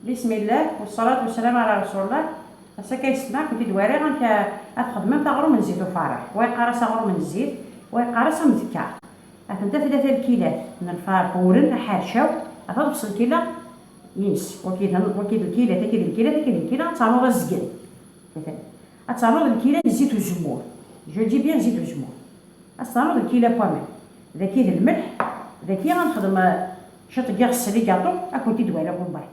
بسم الله والصلاة والسلام على رسول الله. هسا كيسمع كنتي دواري غنك غتخدم تاغرو من الزيت وفارح ويقارص غرو من الزيت ويقارص مذكار. أنت ثلاثة الكيلات من الفار بورن حاشاو أتضبس الكيلة ينس وكيد الكيلة تكيد الكيلة تانوض الزقري مثلا أتانوض الكيلة الزيت والزمور جو دي بيان زيت والزمور أتانوض الكيلة بوامن إذا كيد الملح إذا كي غنخدم شط غسلي كاطو أكون تدوالي من بعد.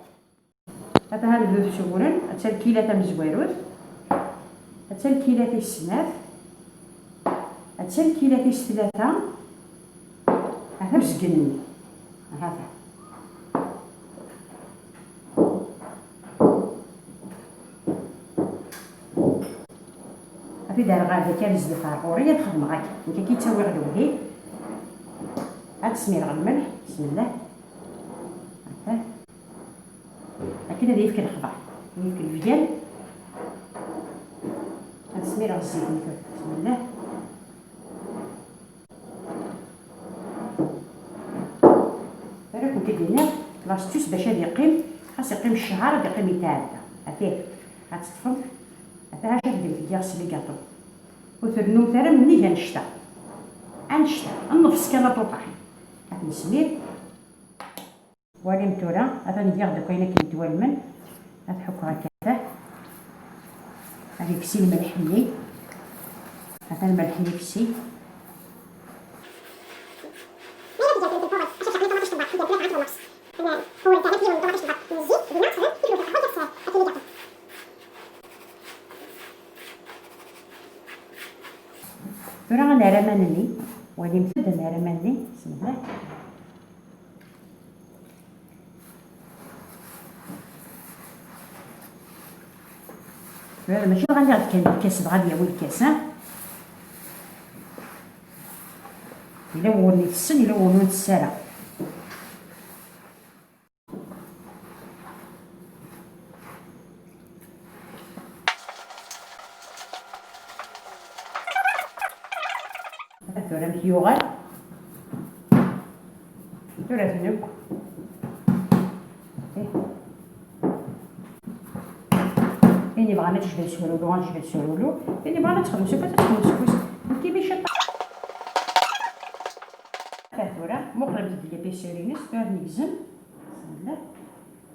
هذا هاد الذوذ شغورن هتا الكيلة تاع مزواروث هتا الكيلة تاع السناف هتا الكيلة تاع الثلاثة هذا بزقني هذا هذي دار غادا كارز الفارغورية تخدم غاك انت كي تسوي غدوهي عاد تسمير الملح بسم الله هكا كده يفك الخضر يفك الفيال هاد تسمير الزيت بسم الله كنت دينا لاستوس باش هاد يقيم خاص يقيم الشهر هاد يقيم يتعدى هكاك غتطفل هذا هاش دير كياس لي كاطو وثرنو ثرا مني غنشتا النص كان طوطاح هاد نسمير وليم تورا هذا ندير دوك هنا كيدوى المن هاد حكو هكذا هادي كسي الملحيي هذا الملحيي كسي تورا غنرمانني وليم تبدا نرمانني بسم الله ماشي غندير الكاس بغا ديال الكاس الا ورني السن الا ورني الساره ثورة مكيوغال ثورة تنك اللي بغانا تجبد سولولو غنجبد سولولو اللي بغانا تخدم سوكا تخدم سوكا كي باش ثورة مقلب ديال بيسيرينس ثورة نكزم بسم الله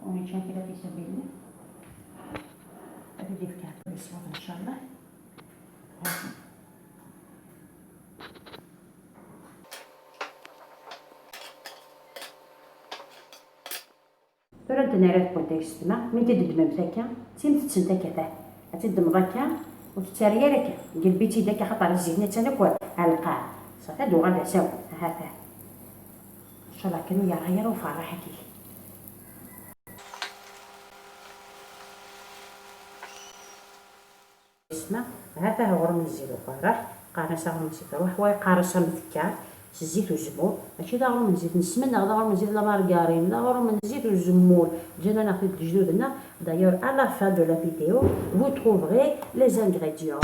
ونشان كده في سبيل الله هادي ديال كاع الصوت ان شاء الله ثورة تنارات بونتيكس تما من تدمم ثاكا تيم تتسنتا كذا تدم ذاكا وتتاريا لك قلبيتي داك خطر الزيتنا تنك على القاع صافي هادو غنعساو هذا ان شاء الله كانوا يغيروا فرحتي اسمع هذا هو غرم الزيت وفرح قارصه غرم الزيت روح واي قارصه مذكار الزيت والزمور ماشي دا غرم الزيت نسمن دا غرم الزيت لا مارغارين دا غرم الزيت والزمور جينا ناخذ الجدودنا d'ailleurs à la fin de la vidéo vous trouverez les ingrédients